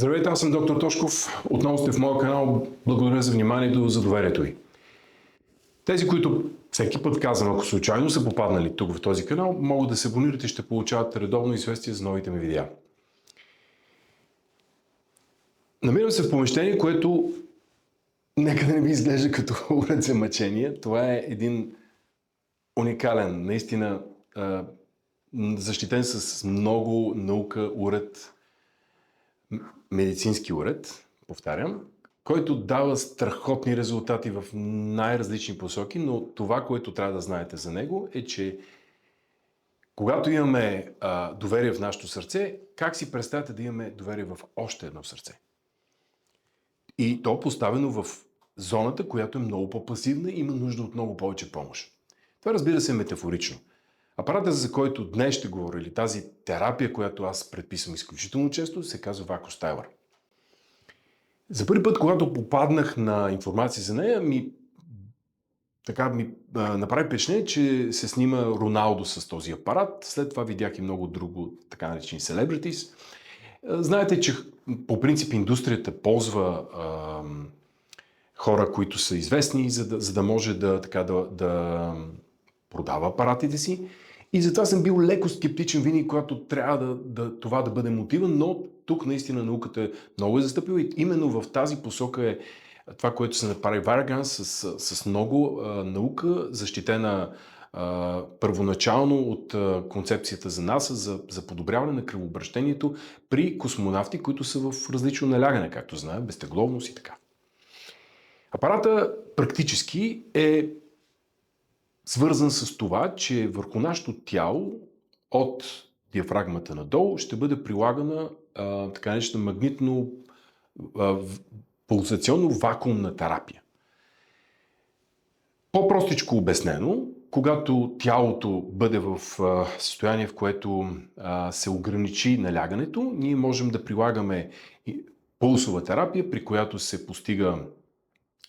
Здравейте, аз съм доктор Тошков. Отново сте в моя канал. Благодаря за вниманието, за доверието ви. Тези, които всеки път казвам, ако случайно са попаднали тук в този канал, могат да се абонират и ще получават редовно известие за новите ми видеа. Намирам се в помещение, което нека да не ми изглежда като уред за мъчение. Това е един уникален, наистина защитен с много наука уред, медицински уред, повтарям, който дава страхотни резултати в най-различни посоки, но това, което трябва да знаете за него е, че когато имаме доверие в нашето сърце, как си представяте да имаме доверие в още едно сърце? И то поставено в зоната, която е много по-пасивна и има нужда от много повече помощ. Това, разбира се, е метафорично. Апаратът, за който днес ще говоря, или тази терапия, която аз предписвам изключително често, се казва VacuStyler. За първи път, когато попаднах на информация за нея, ми направи впечатление, че се снима Роналдо с този апарат. След това видях и много друго, така наречени celebrities. Знаете, че по принцип индустрията ползва хора, които са известни, за да може да продава апаратите си. И затова съм бил леко скептичен винаги, когато трябва това да бъде мотива, но тук наистина науката много е застъпила и именно в тази посока е това, което се направи Вараган с много наука, защитена първоначално от концепцията за НАСА за подобряване на кръвообращението при космонавти, които са в различно налягане, както знаем, безтегловност и така. Апарата практически е свързан с това, че върху нашето тяло от диафрагмата надолу ще бъде прилагана така наречена магнитно пулсационно вакуумна терапия. По-простичко обяснено, когато тялото бъде в състояние, в което се ограничи налягането, ние можем да прилагаме пулсова терапия, при която се постига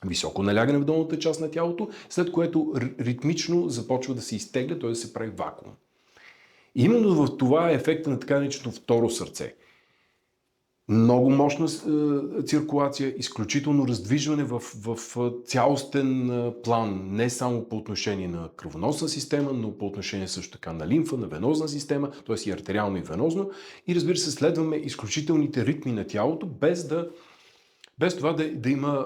високо налягане в долната част на тялото, след което ритмично започва да се изтегля, т.е. да се прави вакуум. И именно в това е ефекта на така нареченото второ сърце. Много мощна циркулация, изключително раздвижване в цялостен план, не само по отношение на кръвоносна система, но по отношение също така на лимфа, на венозна система, т.е. и артериално и венозно. И разбира се, следваме изключителните ритми на тялото, без това да има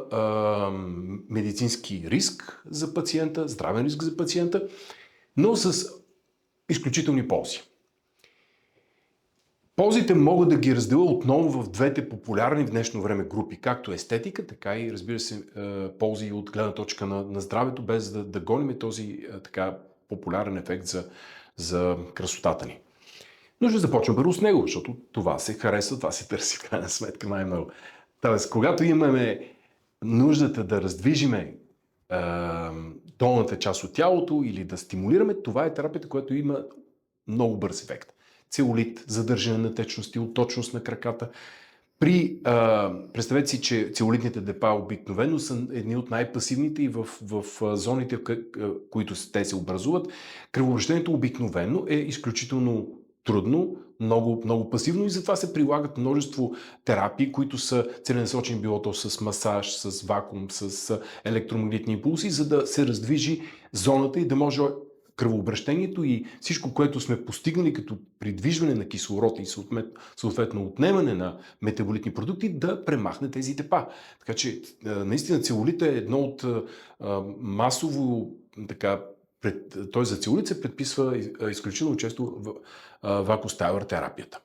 медицински риск за пациента, здравен риск за пациента, но с изключителни ползи. Ползите мога да ги разделя отново в двете популярни в днешно време групи, както естетика, така и, разбира се, ползи от гледна точка на здравето, без да гоним този така популярен ефект за красотата ни. Но ще започвам първо с него, защото това се харесва, това се търси в крайна сметка най-много. Тоест, когато имаме нуждата да раздвижиме долната част от тялото или да стимулираме, това е терапията, която има много бърз ефект. Целулит, задържане на течности, отточност на краката. Представете си, че целулитните депа обикновено са едни от най-пасивните и в зоните, в които те се образуват. Кръвообращението обикновено е изключително трудно, много пасивно и затова се прилагат множество терапии, които са целенасочени било то с масаж, с вакуум, с електромагнитни импулси, за да се раздвижи зоната и да може кръвообращението и всичко, което сме постигнали като придвижване на кислород и съответно отнемане на метаболитни продукти, да премахне тези депа. Така че наистина целулита е едно от масово т.е. за целулит се предписва изключително често VacuStyler терапията.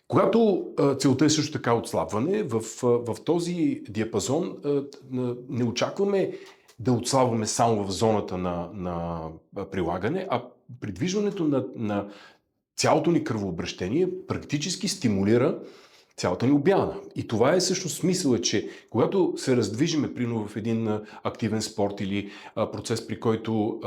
Когато целта е също така отслабване, в този диапазон не очакваме да отслабваме само в зоната на прилагане, а придвижването на цялото ни кръвообращение практически стимулира цялата ни обмяна. И това е всъщност смисъл, че когато се раздвижиме примерно в един активен спорт или процес, при който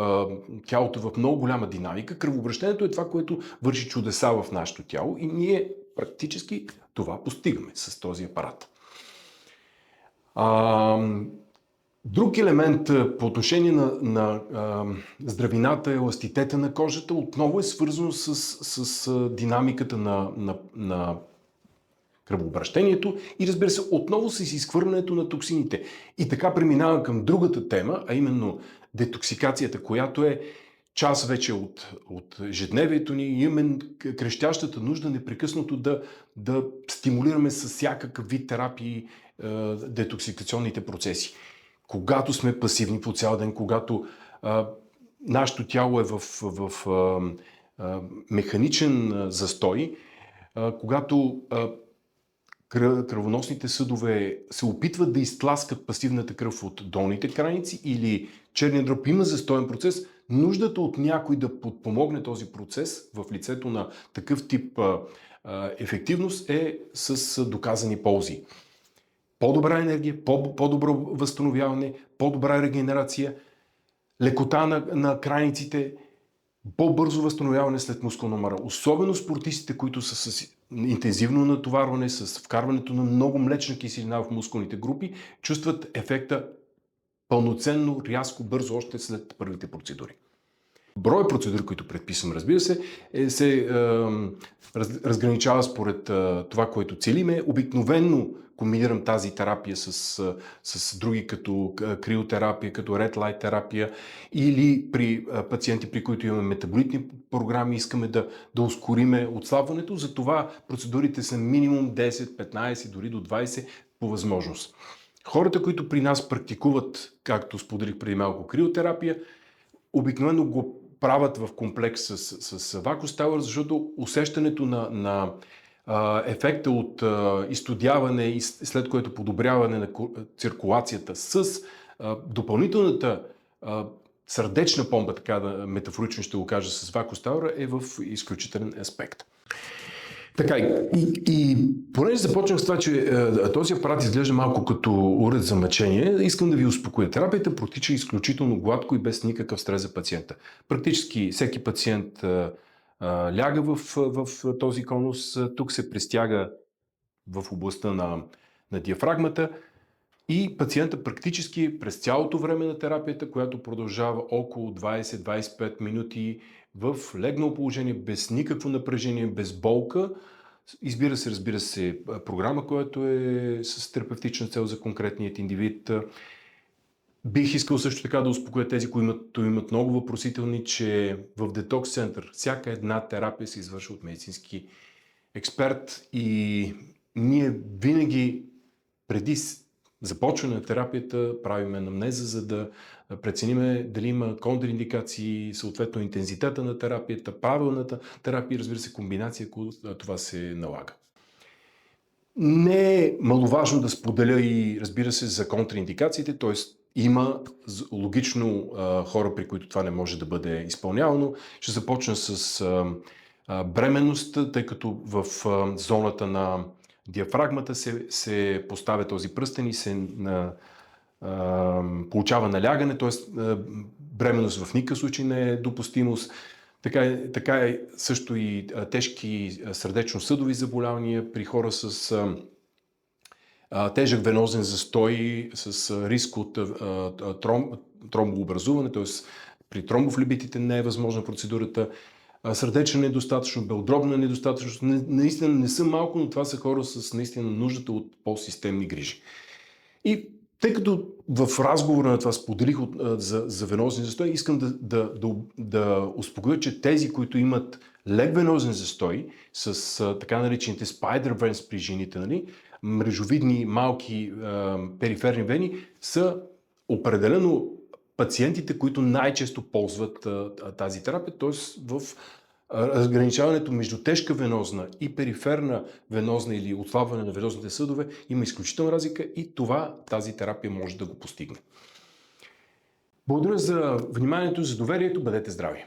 тялото в много голяма динамика, кръвообращението е това, което върши чудеса в нашето тяло и ние практически това постигаме с този апарат. Друг елемент по отношение на здравината, еластитета на кожата, отново е свързано с динамиката на кръвообращението и разбира се, отново с изхвърлянето на токсините. И така преминавам към другата тема, а именно детоксикацията, която е част вече от ежедневието ни. Имаме крещящата нужда непрекъснато да стимулираме с всякакъв вид терапии детоксикационните процеси. Когато сме пасивни по цял ден, когато нашето тяло е в механичен застой, когато кръвоносните съдове се опитват да изтласкат пасивната кръв от долните крайници или черния дроб има застоен процес, нуждата от някой да подпомогне този процес в лицето на такъв тип ефективност е с доказани ползи. По-добра енергия, по-добро възстановяване, по-добра регенерация, лекота на крайниците, по-бързо възстановяване след мускулна умора. Особено спортистите, които са с интензивно натоварване, с вкарването на много млечна киселина в мускулните групи, чувстват ефекта пълноценно, рязко, бързо, още след първите процедури. Брой процедури, които предписвам, разбира се, се разграничава според това, което целиме. Обикновенно комбинирам тази терапия с други, като криотерапия, като Red Light терапия или при пациенти, при които имаме метаболитни програми, искаме да ускориме отслабването. Затова процедурите са минимум 10, 15, дори до 20 по възможност. Хората, които при нас практикуват, както споделих преди малко, криотерапия, обикновено го правят в комплекс с вакуостауър, защото усещането на ефекта от изстудяване и след което подобряване на циркулацията с допълнителната сърдечна помпа, така да метафорично ще го кажа, с вакуостауър е в изключителен аспект. Така, и понеже започнах с това, че този апарат изглежда малко като уред за мъчение, искам да ви успокоя. Терапията протича изключително гладко и без никакъв стрес за пациента. Практически всеки пациент ляга в този конус, тук се пристяга в областта на диафрагмата и пациента практически през цялото време на терапията, която продължава около 20-25 минути в легнало положение, без никакво напрежение, без болка. Разбира се, програма, която е с терапевтична цел за конкретният индивид. Бих искал също така да успокоя тези, които имат много въпросителни, че в детокс център всяка една терапия се извършва от медицински експерт и ние винаги преди започване на терапията правим анамнеза, за да преценим дали има контраиндикации, съответно интензитета на терапията, правилната терапия, разбира се, комбинация, ако това се налага. Не е маловажно да споделя и, разбира се, за контраиндикациите, т.е. има логично хора, при които това не може да бъде изпълнявано. Ще започна с бременност, тъй като в зоната на диафрагмата се поставя този пръстен и се получава налягане, т.е. бременност в никакъв случай не е допустимост. Така е също и тежки сърдечно-съдови заболявания при хора с тежък венозен застой, с риск от тромбообразуване, т.е. при тромбофлебитите не е възможна процедурата. Сърдечна недостатъчност, белодробна недостатъчност, наистина не са малко, но това са хора с наистина нуждата от по-системни грижи. И тъй като в разговора на това споделих за венозен застой, искам да успокоя, че тези, които имат лек венозен застой с така наречените spider veins при жените, нали, мрежовидни малки периферни вени, са определено пациентите, които най-често ползват тази терапия, т.е. в разграничаването между тежка венозна и периферна венозна или отслабване на венозните съдове има изключителна разлика и тази терапия може да го постигне. Благодаря за вниманието, за доверието, бъдете здрави!